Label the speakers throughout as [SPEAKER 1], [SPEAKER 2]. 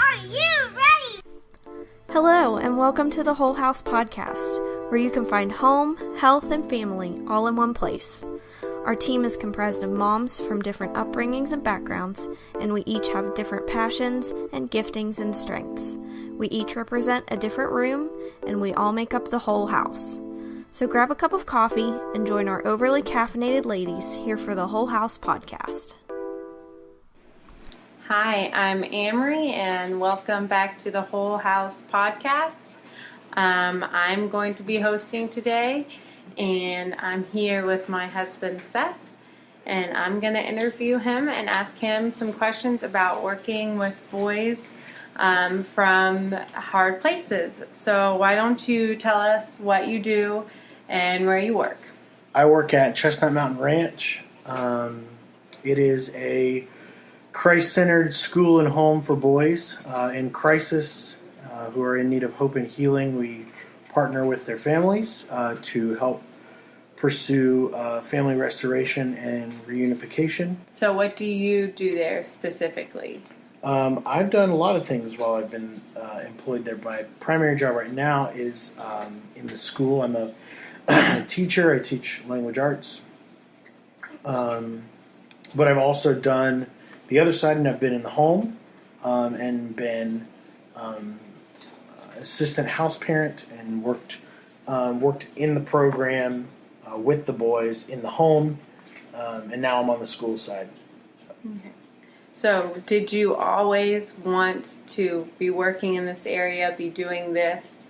[SPEAKER 1] Are you ready?
[SPEAKER 2] Hello, and welcome to the Whole House Podcast, where you can find home, health, and family all in one place. Our team is comprised of moms from different upbringings and backgrounds, and we each have different passions and giftings and strengths. We each represent a different room, and we all make up the whole house. So grab a cup of coffee and join our overly caffeinated ladies here for the Whole House Podcast.
[SPEAKER 3] Hi, I'm Amerey, and welcome back to the Whole House Podcast. I'm going to be hosting today, and I'm here with my husband, Seth, and I'm going to interview him and ask him some questions about working with boys from hard places. So why don't you tell us what you do and where you work?
[SPEAKER 4] I work at Chestnut Mountain Ranch. It is a Christ-centered school and home for boys in crisis who are in need of hope and healing. We partner with their families to help pursue family restoration and reunification.
[SPEAKER 3] So what do you do there specifically?
[SPEAKER 4] I've done a lot of things while I've been employed there. My primary job right now is in the school. I'm a teacher. I teach language arts. But I've also done the other side, and I've been in the home and been assistant house parent and worked in the program with the boys in the home, and now I'm on the school side.
[SPEAKER 3] Okay. So did you always want to be working in this area, be doing this?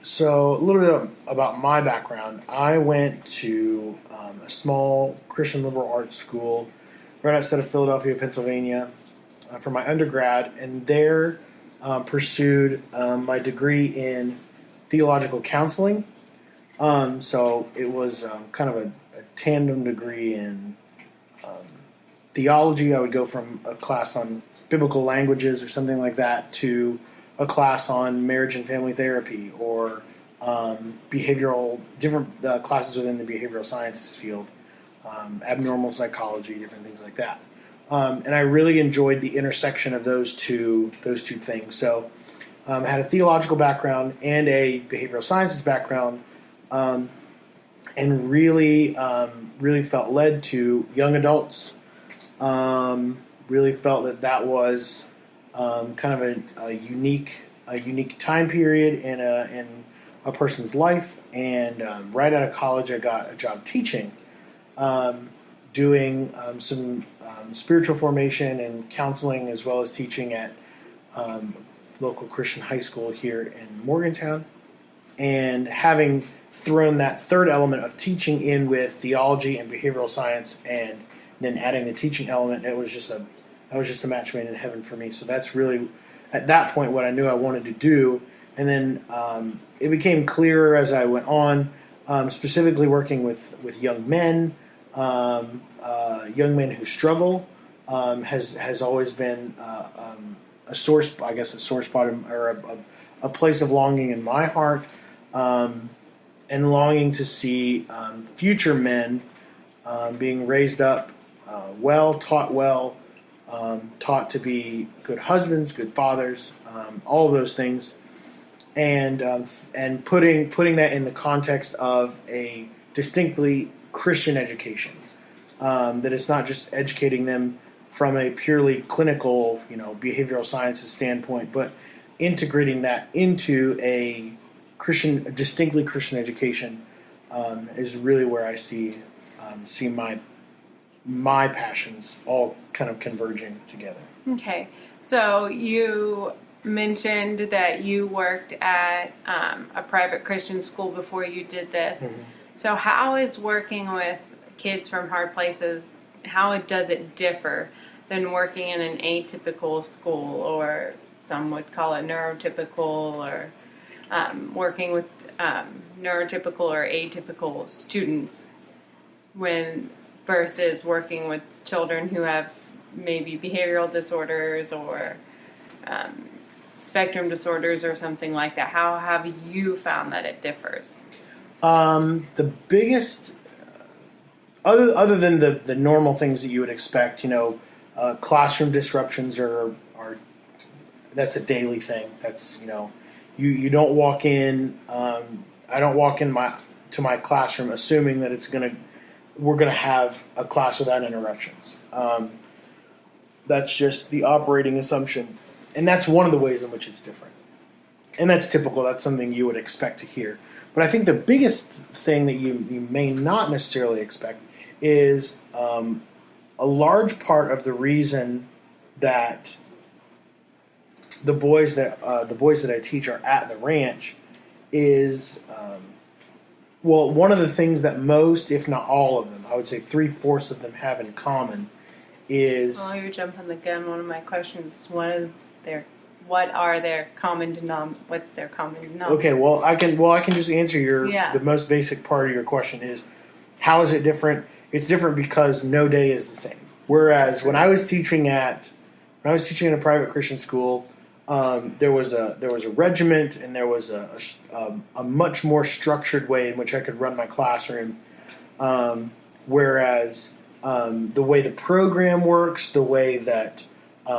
[SPEAKER 4] So a little bit about my background. I went to a small Christian liberal arts school right outside of Philadelphia, Pennsylvania, for my undergrad, and there pursued my degree in theological counseling. So it was kind of a tandem degree in theology. I would go from a class on biblical languages or something like that to a class on marriage and family therapy or different classes within the behavioral sciences field, abnormal psychology, different things like that. And I really enjoyed the intersection of those two things. So I had a theological background and a behavioral sciences background, and really felt led to young adults. Really felt that was kind of a unique time period in a person's life. And right out of college, I got a job teaching, doing some spiritual formation and counseling, as well as teaching at local Christian high school here in Morgantown. And having thrown that third element of teaching in with theology and behavioral science, and then adding the teaching element, that was just a match made in heaven for me. So that's really, at that point, what I knew I wanted to do. And then it became clearer as I went on, specifically working with young men who struggle, has always been a sore spot or a place of longing in my heart, and longing to see future men being raised up taught to be good husbands, good fathers, all of those things, and putting that in the context of a distinctly Christian education. That it's not just educating them from a purely clinical, behavioral sciences standpoint, but integrating that into a distinctly Christian education is really where I see my passions all kind of converging together.
[SPEAKER 3] Okay, so you mentioned that you worked at a private Christian school before you did this. Mm-hmm. So how is working with kids from hard places, how does it differ than working in an atypical school, or some would call it neurotypical, or working with neurotypical or atypical students versus working with children who have maybe behavioral disorders or spectrum disorders or something like that? How have you found that it differs?
[SPEAKER 4] The biggest, other than the normal things that you would expect, Classroom disruptions are that's a daily thing. That's you don't walk in. I don't walk in to my classroom assuming that we're gonna have a class without interruptions. That's just the operating assumption, and that's one of the ways in which it's different. And that's typical. That's something you would expect to hear. But I think the biggest thing that you may not necessarily expect is a large part of the reason that the boys that I teach are at the ranch is one of the things that most, if not all of them, I would say 3/4 of them have in common is.
[SPEAKER 3] Oh, you're jumping the gun. One of my questions: what are their common What's their common denominator?
[SPEAKER 4] Okay, well I can just answer the most basic part of your question is how is it different? It's different because no day is the same. Whereas when I was teaching in a private Christian school, there was a regiment and there was a much more structured way in which I could run my classroom. Whereas the way the program works, the way that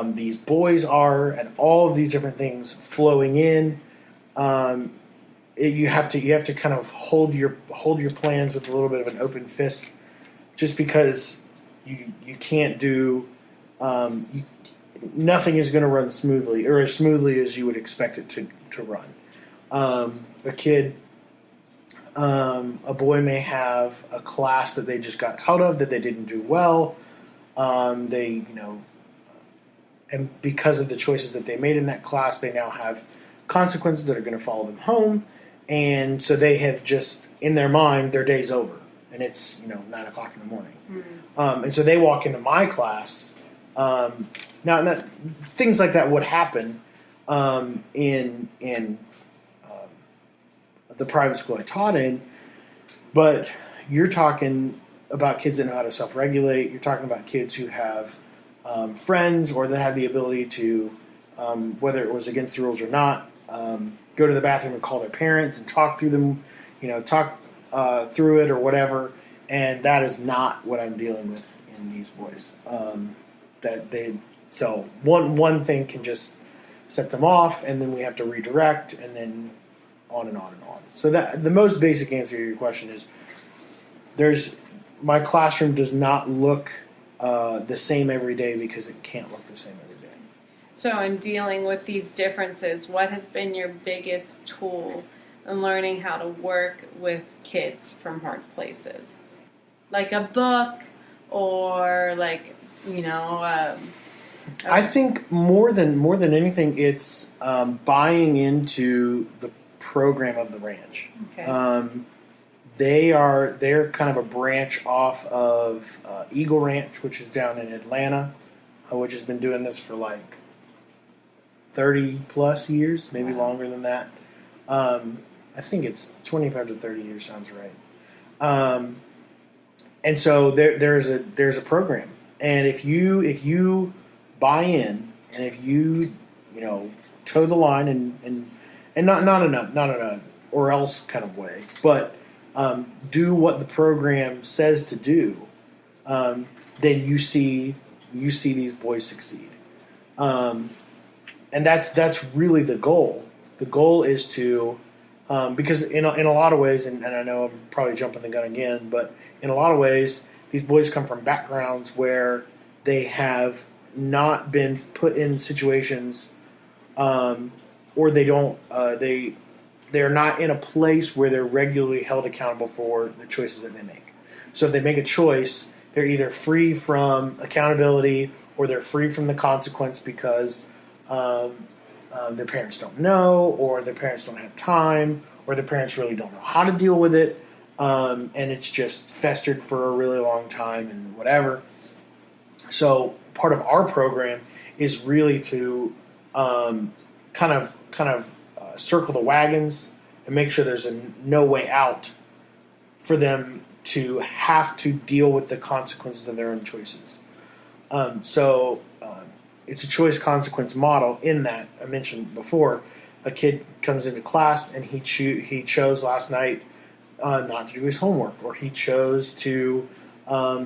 [SPEAKER 4] these boys are, and all of these different things flowing in, you have to kind of hold your plans with a little bit of an open fist, just because you can't do nothing is going to run smoothly or as smoothly as you would expect it to run. A boy may have a class that they just got out of that they didn't do well. And because of the choices that they made in that class, they now have consequences that are going to follow them home. And so they have just, in their mind, their day's over. And it's, 9 o'clock in the morning. Mm-hmm. And so they walk into my class. Now, things like that would happen in the private school I taught in. But you're talking about kids that know how to self-regulate. You're talking about kids who have friends or that have the ability to, whether it was against the rules or not, go to the bathroom and call their parents and talk through them, through it or whatever. And that is not what I'm dealing with in these boys. So one thing can just set them off, and then we have to redirect, and then on and on and on. So that the most basic answer to your question is my classroom does not look the same every day because it can't look the same every day.
[SPEAKER 3] So in dealing with these differences, what has been your biggest tool in learning how to work with kids from hard places? Like a book or
[SPEAKER 4] I think more than anything, it's buying into the program of the ranch.
[SPEAKER 3] Okay.
[SPEAKER 4] They're kind of a branch off of Eagle Ranch, which is down in Atlanta, which has been doing this for like 30 plus years, maybe longer than that. I think it's 25 to 30 years sounds right. And so there's a program, and if you buy in, and if you toe the line and not in a or else kind of way, but do what the program says to do, then you see these boys succeed, and that's really the goal. The goal is to because in a lot of ways, and I know I'm probably jumping the gun again, but in a lot of ways, these boys come from backgrounds where they have not been put in situations, or they don't they're not in a place where they're regularly held accountable for the choices that they make. So if they make a choice, they're either free from accountability or they're free from the consequence because their parents don't know, or their parents don't have time, or their parents really don't know how to deal with it, and it's just festered for a really long time and whatever. So part of our program is really to kind of circle the wagons and make sure there's no way out for them to have to deal with the consequences of their own choices. So it's a choice-consequence model in that I mentioned before. A kid comes into class and he chose last night not to do his homework, or he chose to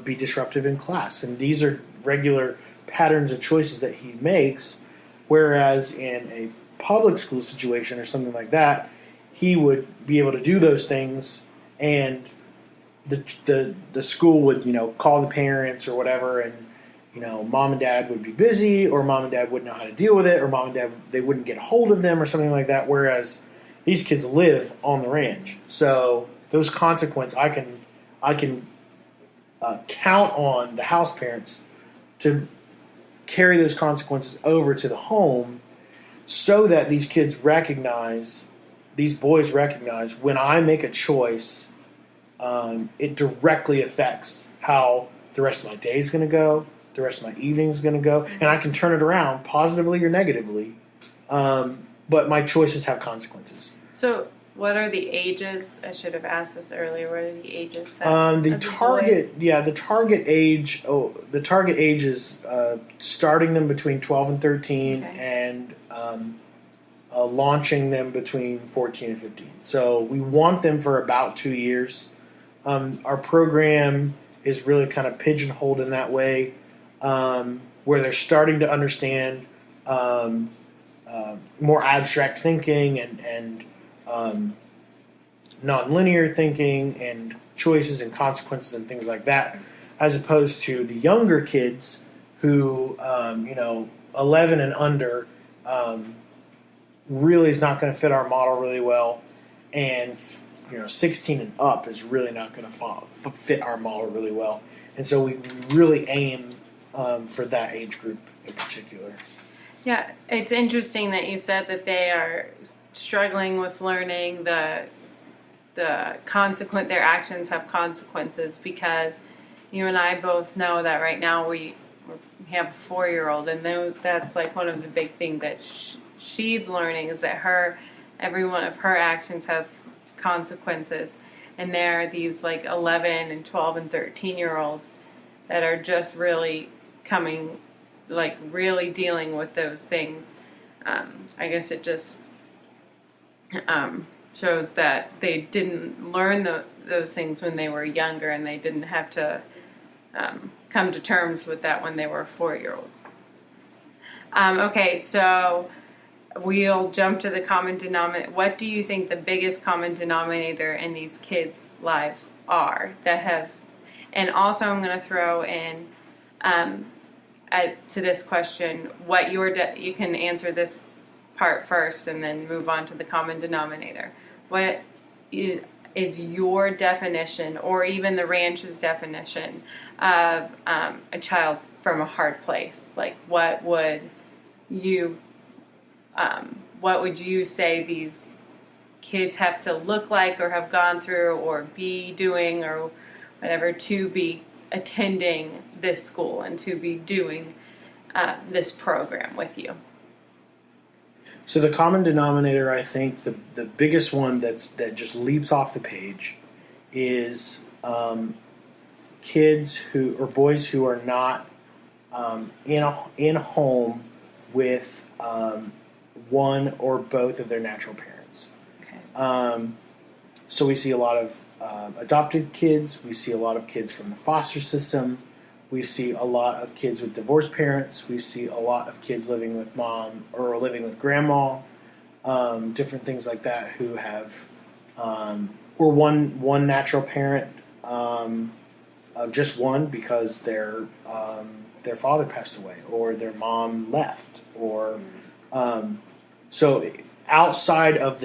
[SPEAKER 4] be disruptive in class. And these are regular patterns of choices that he makes, whereas in a public school situation or something like that, he would be able to do those things, and the school would, call the parents or whatever, and mom and dad would be busy, or mom and dad wouldn't know how to deal with it, or mom and dad, they wouldn't get hold of them or something like that, whereas these kids live on the ranch. So those consequences, I can count on the house parents to carry those consequences over to the home, so that these kids recognize, these boys recognize, when I make a choice, it directly affects how the rest of my day is going to go, the rest of my evening is going to go, and I can turn it around positively or negatively, but my choices have consequences.
[SPEAKER 3] So what are the ages? I should have asked this earlier. What are the ages?
[SPEAKER 4] The target age is starting them between 12 and 13,
[SPEAKER 3] okay,
[SPEAKER 4] and launching them between 14 and 15. So we want them for about 2 years. Our program is really kind of pigeonholed in that way, where they're starting to understand more abstract thinking and nonlinear thinking and choices and consequences and things like that, as opposed to the younger kids who, 11 and under, really is not going to fit our model really well, and 16 and up is really not going to fit our model really well, and so we really aim for that age group in particular.
[SPEAKER 3] Yeah, it's interesting that you said that they are struggling with learning their actions have consequences, because you and I both know that right now we have a 4-year-old, and that's like one of the big things that she's learning, is that every one of her actions have consequences, and there are these like 11 and 12 and 13-year-olds that are just really really dealing with those things. I guess it just shows that they didn't learn those things when they were younger, and they didn't have to come to terms with that when they were a 4-year-old. Okay, so we'll jump to the common denominator. What do you think the biggest common denominator in these kids' lives are that have? And also, I'm going to throw in to this question what you can answer this part first, and then move on to the common denominator. What is your definition, or even the ranch's definition, of a child from a hard place? Like, what would you say these kids have to look like, or have gone through, or be doing, or whatever, to be attending this school and to be doing this program with you?
[SPEAKER 4] So the common denominator, I think the biggest one that just leaps off the page is boys who are not in a home with one or both of their natural parents.
[SPEAKER 3] Okay.
[SPEAKER 4] So we see a lot of adopted kids. We see a lot of kids from the foster system. We see a lot of kids with divorced parents. We see a lot of kids living with mom or living with grandma. Different things like that, who have or one natural parent, just one, because their father passed away, or their mom left, or so outside of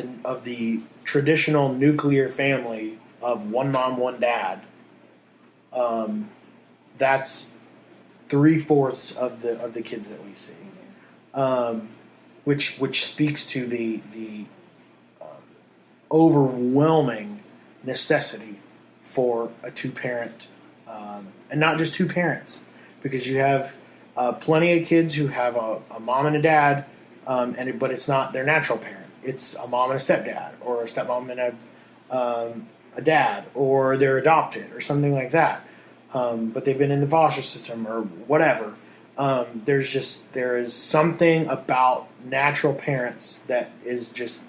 [SPEAKER 4] the traditional nuclear family of one mom, one dad, that's 3/4 of the kids that we see, which speaks to the overwhelming necessity for a two-parent, and not just two parents, because you have plenty of kids who have a mom and a dad, but it's not their natural parent. It's a mom and a stepdad, or a stepmom and a dad, or they're adopted, or something like that. But they've been in the foster system or whatever. There is something about natural parents that is just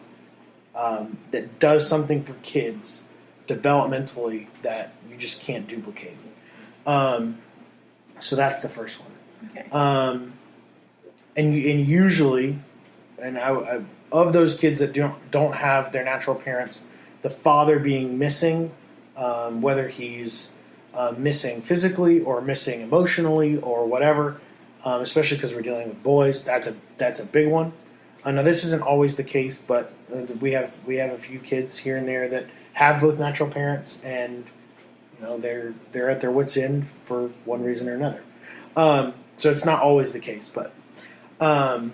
[SPEAKER 4] that does something for kids developmentally that you just can't duplicate. So that's the first one.
[SPEAKER 3] Okay.
[SPEAKER 4] And usually, I of those kids that don't have their natural parents, the father being missing, whether he's missing physically or missing emotionally or whatever, especially because we're dealing with boys, that's a big one. Now this isn't always the case, but we have a few kids here and there that have both natural parents, and they're at their wits' end for one reason or another. So it's not always the case, but I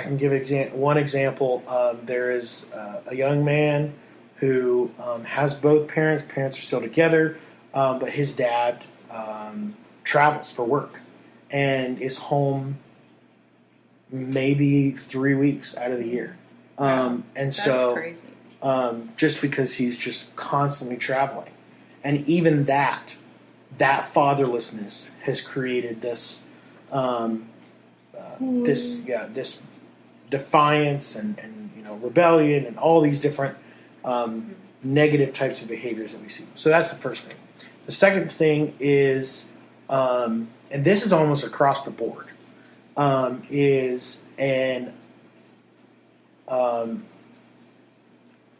[SPEAKER 4] can give one example. There is a young man who has both parents. Parents are still together, but his dad travels for work and is home maybe 3 weeks out of the year.
[SPEAKER 3] Wow.
[SPEAKER 4] And
[SPEAKER 3] That's
[SPEAKER 4] so
[SPEAKER 3] crazy.
[SPEAKER 4] Just because he's just constantly traveling. And even that fatherlessness has created this this defiance and rebellion and all these different negative types of behaviors that we see. So that's the first thing. The second thing is, and this is almost across the board, is an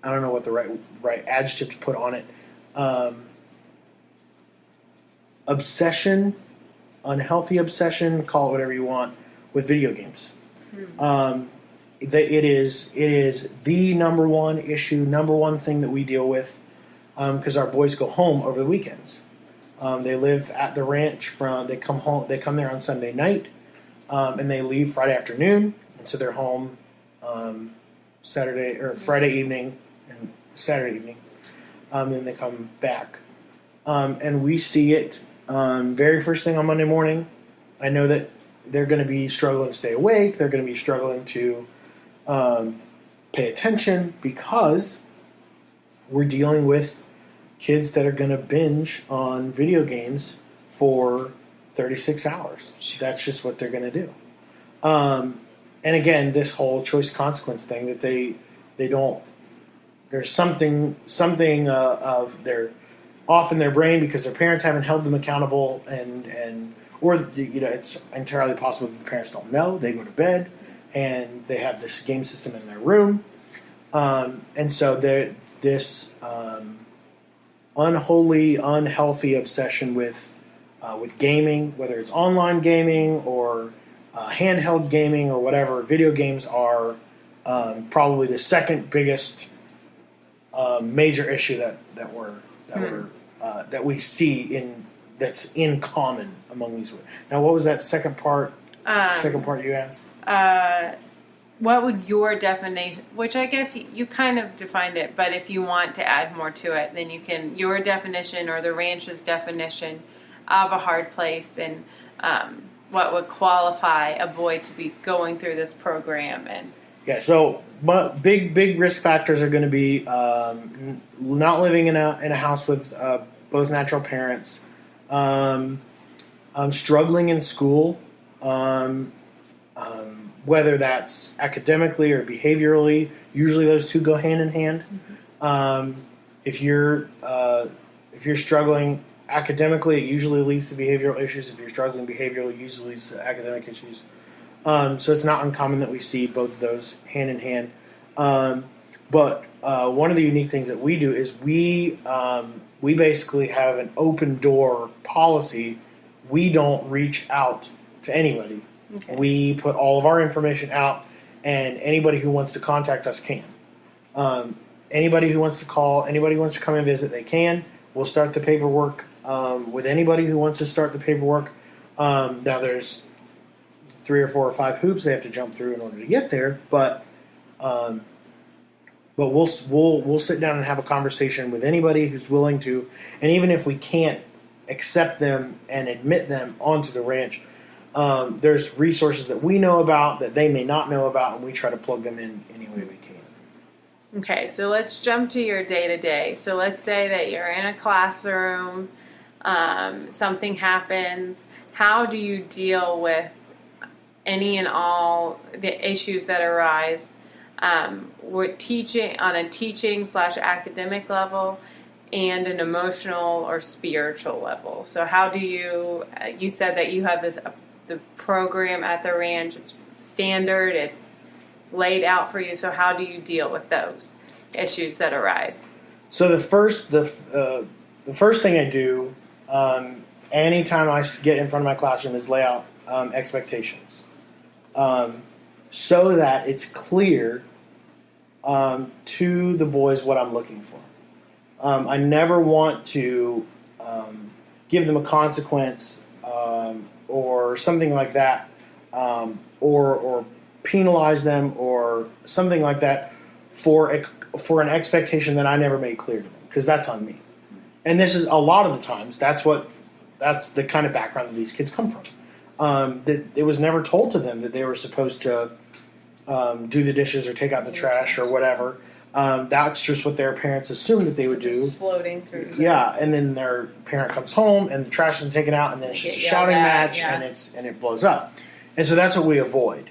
[SPEAKER 4] I don't know what the right adjective to put on it. Obsession, unhealthy obsession, call it whatever you want, with video games. It is the number one issue, number one thing that we deal with, because our boys go home over the weekends. They live at the ranch they come there on Sunday night, and they leave Friday afternoon, and so they're home Friday evening and Saturday evening. Then they come back, and we see it very first thing on Monday morning. I know that they're going to be struggling to stay awake. They're going to be struggling to pay attention because we're dealing with kids that are going to binge on video games for 36 hours. That's just what they're going to do. And again, this whole choice consequence thing that they don't. There's something of their off in their brain because their parents haven't held them accountable, or it's entirely possible that the parents don't know. They go to bed and they have this game system in their room, and so this unholy, unhealthy obsession with gaming, whether it's online gaming or handheld gaming or whatever. Video games are probably the second biggest major issue that we see that's in common among these. Now, what was that second part? Second part you asked.
[SPEAKER 3] What would your definition? Which I guess you kind of defined it, but if you want to add more to it, then you can. Your definition or the ranch's definition of a hard place, and what would qualify a boy to be going through this program. And
[SPEAKER 4] yeah, so but big risk factors are going to be not living in a house with both natural parents, struggling in school, whether that's academically or behaviorally. Usually those two go hand in hand. Mm-hmm. If you're struggling academically, it usually leads to behavioral issues. If you're struggling behaviorally, it usually leads to academic issues. So it's not uncommon that we see both of those hand in hand. But one of the unique things that we do is we basically have an open door policy. We don't reach out to anybody. Okay. We put all of our information out, and anybody who wants to contact us can. Anybody who wants to call, anybody who wants to come and visit, they can. We'll start the paperwork with anybody who wants to start the paperwork. Now there's 3 or 4 or 5 hoops they have to jump through in order to get there, but we'll sit down and have a conversation with anybody who's willing to, and even if we can't accept them and admit them onto the ranch, there's resources that we know about that they may not know about, and we try to plug them in any way we can.
[SPEAKER 3] Okay, so let's jump to your day-to-day. So let's say that you're in a classroom, something happens. How do you deal with any and all the issues that arise? We're teaching on a teaching/academic level, and an emotional or spiritual level. So how do you said that you have the program at the ranch, it's standard, it's laid out for you. So how do you deal with those issues that arise?
[SPEAKER 4] So the first thing I do anytime I get in front of my classroom is lay out expectations, so that it's clear to the boys what I'm looking for. I never want to give them a consequence or something like that, or penalize them or something like that for an expectation that I never made clear to them, because that's on me. And this is a lot of the times that's the kind of background that these kids come from. That it was never told to them that they were supposed to do the dishes or take out the trash or whatever. That's just what their parents assumed that they would do.
[SPEAKER 3] Just floating through.
[SPEAKER 4] Yeah, and then their parent comes home and the trash is taken out, and then it's just a shouting match, and it blows up. And so that's what we avoid.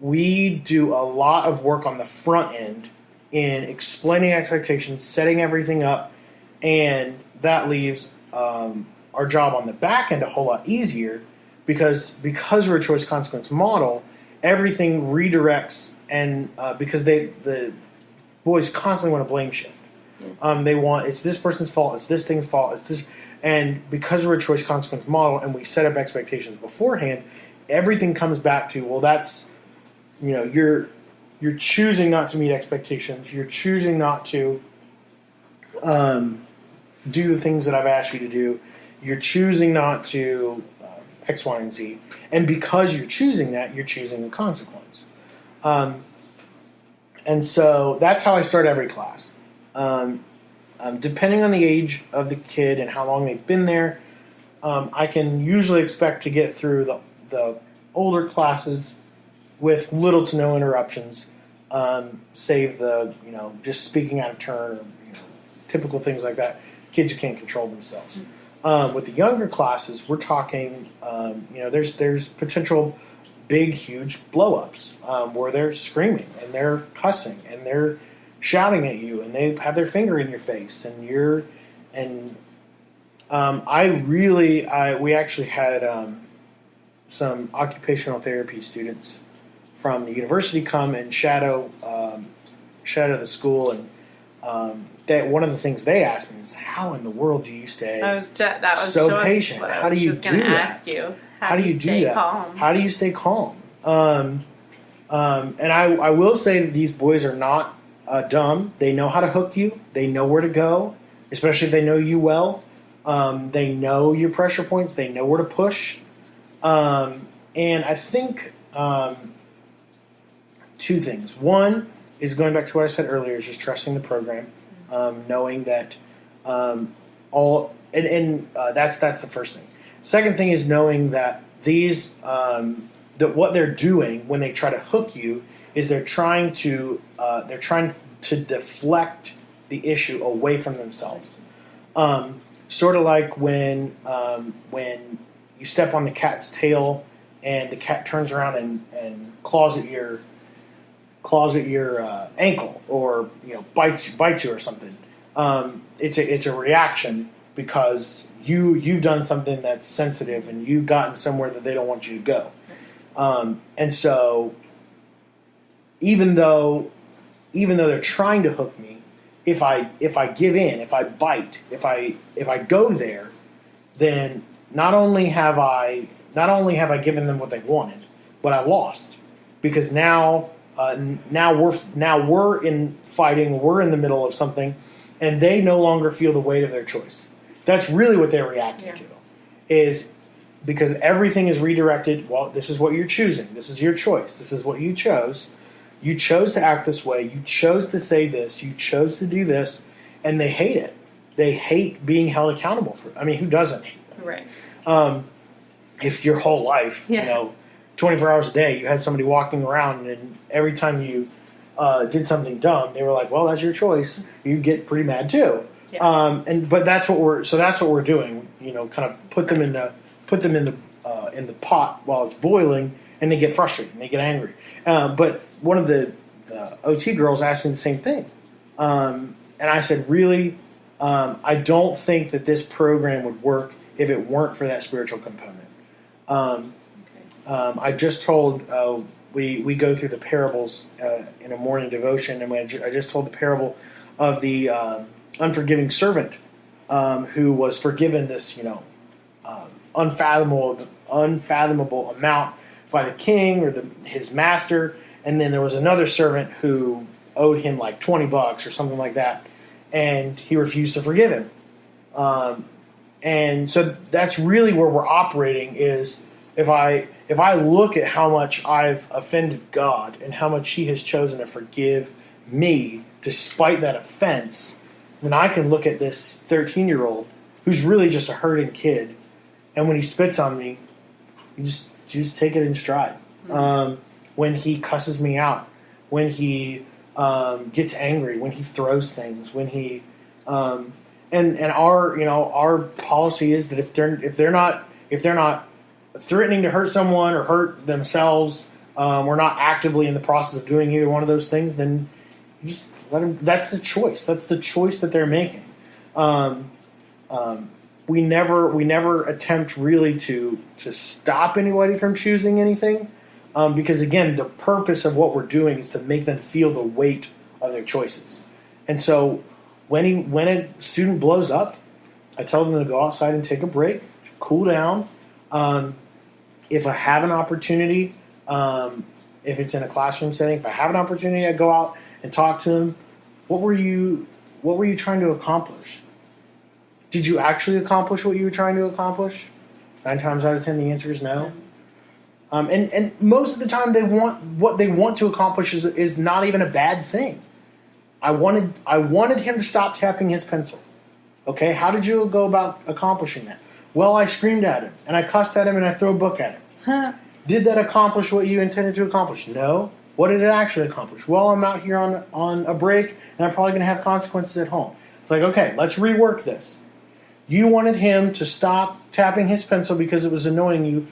[SPEAKER 4] We do a lot of work on the front end in explaining expectations, setting everything up, and that leaves our job on the back end a whole lot easier because we're a choice consequence model. Everything redirects, and because the boys constantly want to blame shift. They want, it's this person's fault, it's this thing's fault, it's this, and because we're a choice consequence model and we set up expectations beforehand, everything comes back to, well, that's, you're choosing not to meet expectations, you're choosing not to do the things that I've asked you to do, you're choosing not to X, Y, and Z. And because you're choosing that, you're choosing a consequence. And so that's how I start every class. Depending on the age of the kid and how long they've been there, I can usually expect to get through the older classes with little to no interruptions, save the, just speaking out of turn or typical things like that. Kids who can't control themselves. With the younger classes, we're talking, there's potential big, huge blow-ups where they're screaming and they're cussing and they're shouting at you and they have their finger in your face we actually had some occupational therapy students from the university come and shadow the school, and that one of the things they asked me is, how in the world do you stay so patient? How do you do that? How do you do that? Calm? How do you stay calm? And I will say that these boys are not dumb. They know how to hook you. They know where to go, especially if they know you well. They know your pressure points. They know where to push. And I think two things. One is going back to what I said earlier, is just trusting the program. Knowing that that's the first thing. Second thing is knowing that these that what they're doing when they try to hook you is they're trying to deflect the issue away from themselves. Sort of like when you step on the cat's tail and the cat turns around and claws at your ankle, or bites you or something. It's a reaction because you've done something that's sensitive and you've gotten somewhere that they don't want you to go. And so even though they're trying to hook me, if I give in, if I bite, if I go there, then not only have I given them what they wanted, but I lost, because now we're in fighting, we're in the middle of something, and they no longer feel the weight of their choice. That's really what they're reacting to, is because everything is redirected. Well, this is what you're choosing. This is your choice. This is what you chose. You chose to act this way. You chose to say this. You chose to do this, and they hate it. They hate being held accountable for it. I mean, who doesn't hate that?
[SPEAKER 3] Right.
[SPEAKER 4] If your whole life, 24 hours a day, you had somebody walking around, and every time you did something dumb, they were like, "Well, that's your choice." You'd get pretty mad too. Yeah. But that's what we're doing. Kind of put them in the pot while it's boiling, and they get frustrated and they get angry. But one of the OT girls asked me the same thing. And I said, really, I don't think that this program would work if it weren't for that spiritual component. I just told, we go through the parables in a morning devotion, and I just told the parable of the unforgiving servant who was forgiven this, unfathomable amount by the king or his master, and then there was another servant who owed him like $20 or something like that, and he refused to forgive him. And so that's really where we're operating is if I look at how much I've offended God and how much He has chosen to forgive me despite that offense, then I can look at this 13-year-old who's really just a hurting kid, and when he spits on me, you just take it in stride. When he cusses me out, when he gets angry, when he throws things, when he and our policy is that if they're not threatening to hurt someone or hurt themselves, or not actively in the process of doing either one of those things, then you just let them. That's the choice. That's the choice that they're making. We never attempt really to stop anybody from choosing anything, because again, the purpose of what we're doing is to make them feel the weight of their choices. And so when a student blows up, I tell them to go outside and take a break, cool down. If I have an opportunity, if it's in a classroom setting, if I have an opportunity, I go out and talk to them. What were you trying to accomplish? Did you actually accomplish what you were trying to accomplish? 9 times out of 10, the answer is no. And most of the time, what they want to accomplish is not even a bad thing. I wanted him to stop tapping his pencil. Okay, how did you go about accomplishing that? Well, I screamed at him, and I cussed at him, and I threw a book at him. Did that accomplish what you intended to accomplish? No. What did it actually accomplish? Well, I'm out here on a break, and I'm probably going to have consequences at home. It's like, okay, let's rework this. You wanted him to stop tapping his pencil because it was annoying you,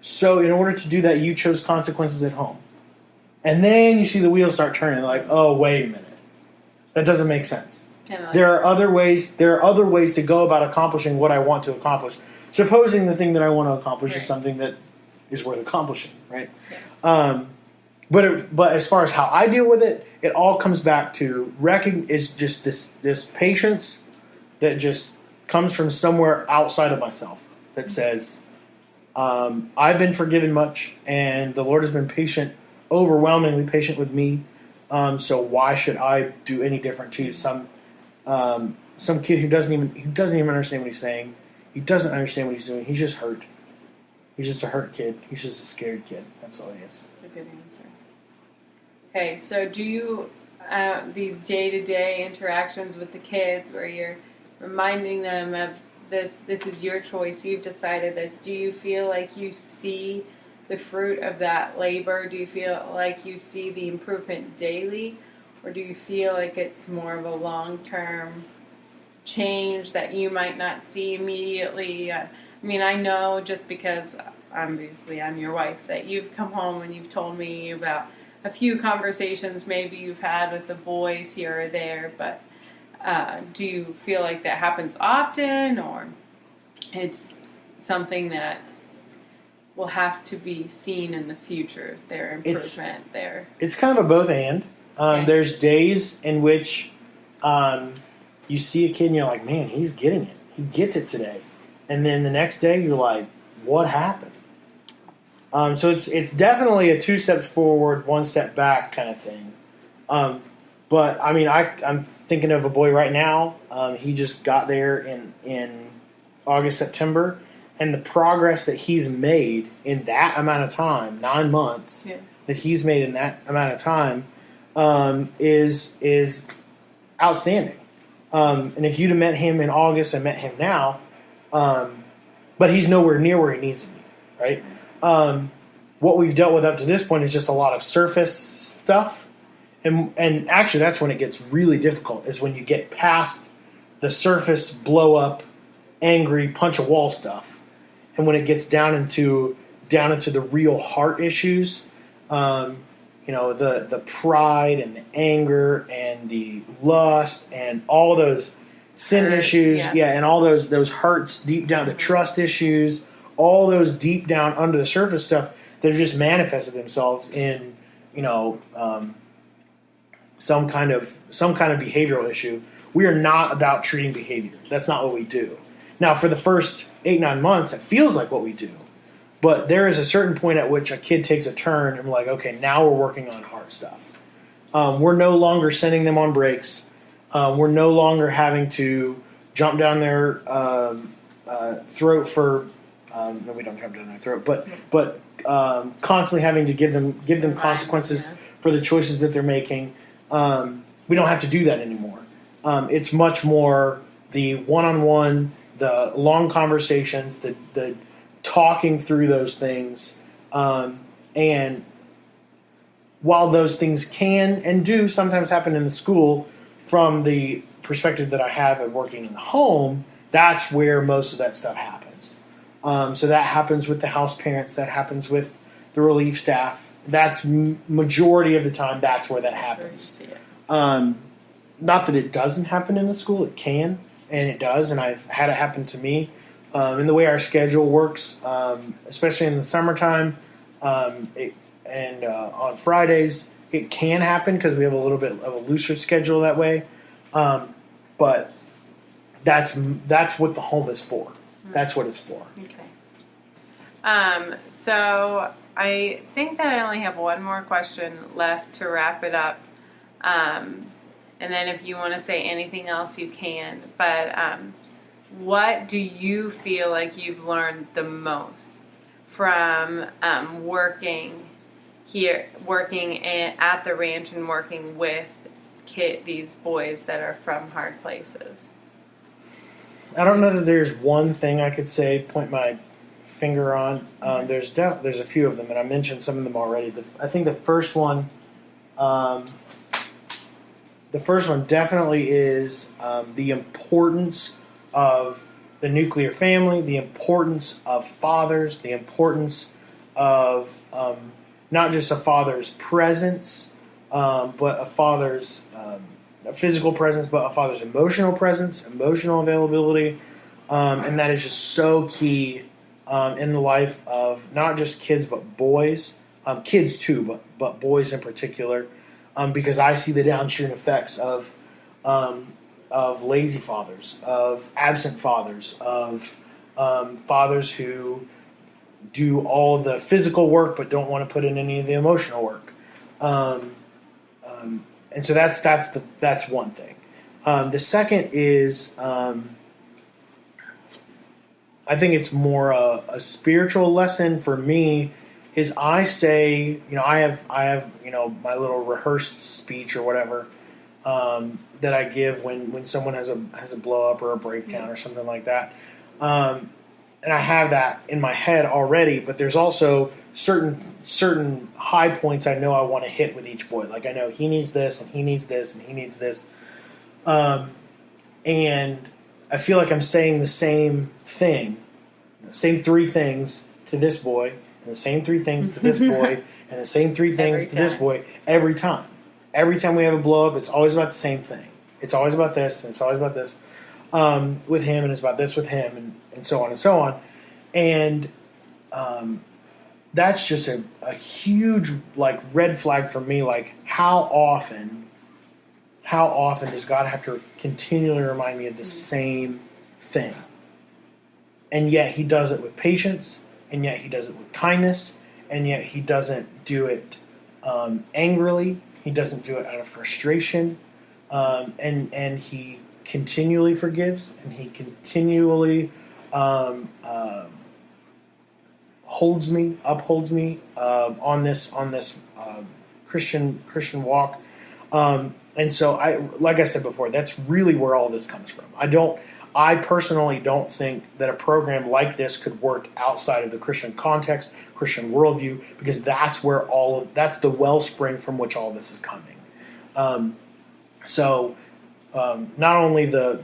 [SPEAKER 4] so in order to do that, you chose consequences at home. And then you see the wheels start turning, like, oh, wait a minute. That doesn't make sense. There are other ways to go about accomplishing what I want to accomplish. Supposing the thing that I want to accomplish is something that is worth accomplishing, right? Yes. But as far as how I deal with it, it all comes back to is just this patience that just comes from somewhere outside of myself that says, I've been forgiven much, and the Lord has been patient, overwhelmingly patient with me. So why should I do any different to some kid who doesn't even understand what he's saying? He doesn't understand what he's doing. He's just hurt. He's just a hurt kid. He's just a scared kid. That's all he is.
[SPEAKER 3] That's a good answer. Okay, so do you these day-to-day interactions with the kids where you're reminding them of this is your choice, you've decided this, do you feel like you see the fruit of that labor? Do you feel like you see the improvement daily? Or do you feel like it's more of a long-term change that you might not see immediately? I mean, I know just because, obviously, I'm your wife, that you've come home and you've told me about a few conversations maybe you've had with the boys here or there, but do you feel like that happens often, or it's something that will have to be seen in the future, their improvement there?
[SPEAKER 4] It's kind of a both and. Okay. There's days in which you see a kid and you're like, man, he's getting it. He gets it today. And then the next day you're like, what happened? So it's definitely a 2 steps forward, 1 step back kind of thing. But I mean, I'm thinking of a boy right now. He just got there in August, September. And the progress that he's made in that amount of time, 9 months, that he's made in that amount of time, is outstanding. And if you'd have met him in August and met him now, but he's nowhere near where he needs to be, right? What we've dealt with up to this point is just a lot of surface stuff. And actually that's when it gets really difficult, is when you get past the surface blow up, angry, punch a wall stuff. And when it gets down into the real heart issues, the pride and the anger and the lust and all those sin issues, and all those hurts deep down, the trust issues, all those deep down under the surface stuff that have just manifested themselves in some kind of behavioral issue. We are not about treating behavior. That's not what we do. Now, for the first 8-9 months, it feels like what we do. But there is a certain point at which a kid takes a turn and we're like, okay, now we're working on hard stuff. We're no longer sending them on breaks. We're no longer having to jump down their throat for no, we don't jump down their throat, but constantly having to give them consequences for the choices that they're making. We don't have to do that anymore. It's much more the one-on-one, the long conversations, the talking through those things, and while those things can and do sometimes happen in the school, from the perspective that I have of working in the home, that's where most of that stuff happens. So that happens with the house parents, that happens with the relief staff. That's majority of the time, that's where that happens. Not that it doesn't happen in the school, it can, and it does, and I've had it happen to me. In the way our schedule works, especially in the summertime, and on Fridays, it can happen because we have a little bit of a looser schedule that way. But that's what the home is for. That's what it's for.
[SPEAKER 3] Okay. So I think that I only have one more question left to wrap it up. And then if you want to say anything else, you can. But what do you feel like you've learned the most from working at the ranch and working with these boys that are from hard places?
[SPEAKER 4] I don't know that there's one thing I could say, point my finger on. There's a few of them, and I mentioned some of them already. I think the first one definitely is the importance of the nuclear family, the importance of fathers, the importance of not just a father's presence, but a father's physical presence, but a father's emotional presence, emotional availability, and that is just so key in the life of not just kids but boys, kids too, but boys in particular, because I see the downstream effects of lazy fathers, of absent fathers, of fathers who do all the physical work but don't want to put in any of the emotional work. And so that's one thing. The second is I think it's more a spiritual lesson for me. Is I say, I have my little rehearsed speech or whatever that I give when someone has a blow up or a breakdown or something like that, and I have that in my head already. But there's also certain high points I know I want to hit with each boy. Like I know he needs this and he needs this and he needs this, and I feel like I'm saying the same thing, same three things to this boy. And the same three things to this boy, and the same three things to this boy every time. Every time we have a blow up, it's always about the same thing. It's always about this, and it's always about this with him, and it's about this with him, and so on and so on. And that's just a huge red flag for me. Like how often does God have to continually remind me of the same thing? And yet He does it with patience. And yet He does it with kindness, and yet He doesn't do it angrily. He doesn't do it out of frustration, and He continually forgives, and He continually upholds me on this Christian walk. And so, like I said before, that's really where all this comes from. I personally don't think that a program like this could work outside of the Christian context, Christian worldview, because that's where that's the wellspring from which all this is coming. So not only the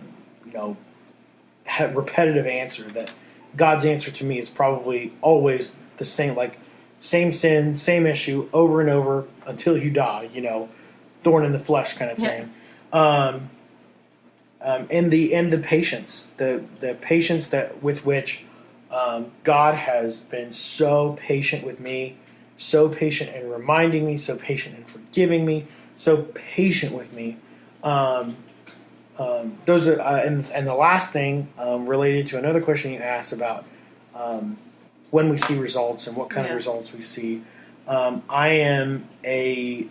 [SPEAKER 4] repetitive answer that God's answer to me is probably always the same, like same sin, same issue over and over until you die, thorn in the flesh kind of thing. And the patience, the patience that with which God has been so patient with me, so patient in reminding me, so patient in forgiving me, so patient with me. Those are and the last thing related to another question you asked about when we see results and what kind of results we see. I am a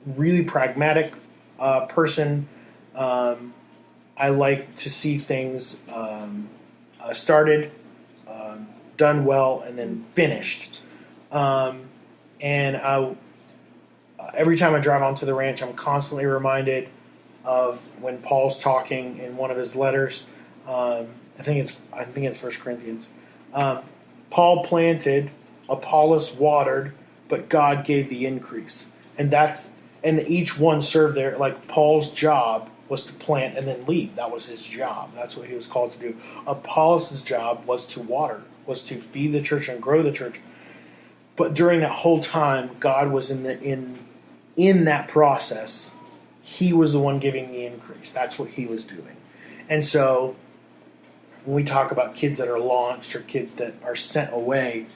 [SPEAKER 4] really pragmatic person. I like to see things started, done well, and then finished. And every time I drive onto the ranch, I'm constantly reminded of when Paul's talking in one of his letters. I think it's 1 Corinthians. Paul planted, Apollos watered, but God gave the increase. And each one served there. Like Paul's job was to plant and then leave. That was his job. That's what he was called to do. Apollos' job was to water, was to feed the church and grow the church. But during that whole time, God was in that process. He was the one giving the increase. That's what he was doing. And so when we talk about kids that are launched or kids that are sent away,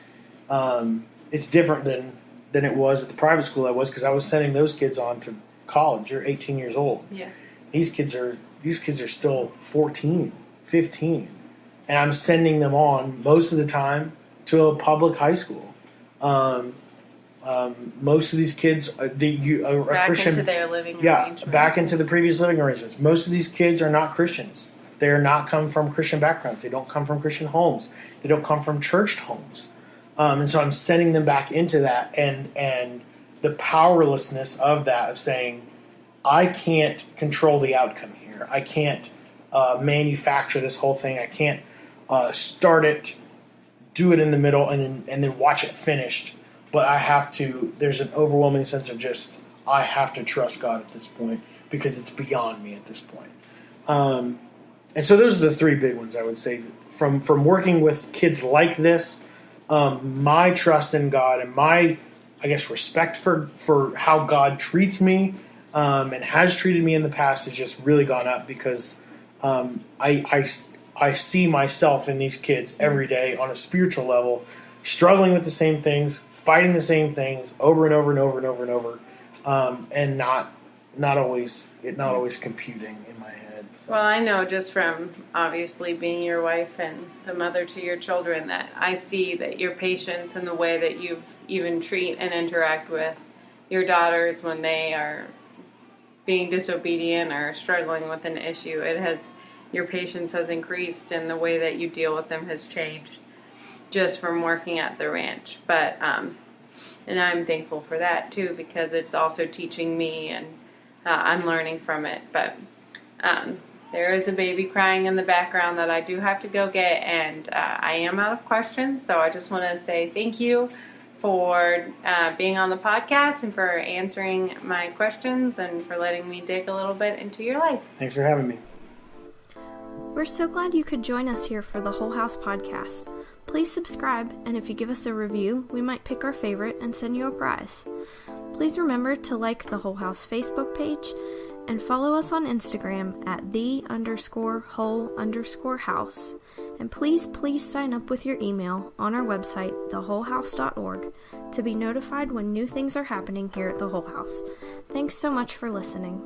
[SPEAKER 4] it's different than it was at the private school I was, because I was sending those kids on to college. They're 18 years old.
[SPEAKER 3] Yeah.
[SPEAKER 4] These kids are still 14, 15. And I'm sending them on most of the time to a public high school. Most of these kids,
[SPEAKER 3] back
[SPEAKER 4] Christian,
[SPEAKER 3] into their living arrangements.
[SPEAKER 4] Back into the previous living arrangements. Most of these kids are not Christians. They are not come from Christian backgrounds. They don't come from Christian homes. They don't come from churched homes. And so I'm sending them back into that, and the powerlessness of that, of saying, I can't control the outcome here. I can't manufacture this whole thing. I can't start it, do it in the middle, and then watch it finished. But I have to. There's an overwhelming sense of just, I have to trust God at this point, because it's beyond me at this point. And so those are the three big ones I would say from working with kids like this. My trust in God and my, I guess, respect for how God treats me and has treated me in the past has just really gone up, because I see myself in these kids every day on a spiritual level, struggling with the same things, fighting the same things over and over and over and over and over, and not always computing in my head.
[SPEAKER 3] Well, I know just from obviously being your wife and the mother to your children that I see that your patience and the way that you even treat and interact with your daughters when they are being disobedient or struggling with an issue, your patience has increased, and the way that you deal with them has changed just from working at the ranch. But and I'm thankful for that too, because it's also teaching me, and I'm learning from it. But there is a baby crying in the background that I do have to go get, and I am out of questions. So I just want to say thank you for being on the podcast and for answering my questions and for letting me dig a little bit into your life.
[SPEAKER 4] Thanks for having me.
[SPEAKER 2] We're so glad you could join us here for the Whole House podcast. Please subscribe, and if you give us a review, we might pick our favorite and send you a prize. Please remember to like the Whole House Facebook page and follow us on Instagram at _whole_house. And please sign up with your email on our website, thewholehouse.org, to be notified when new things are happening here at the Whole House. Thanks so much for listening.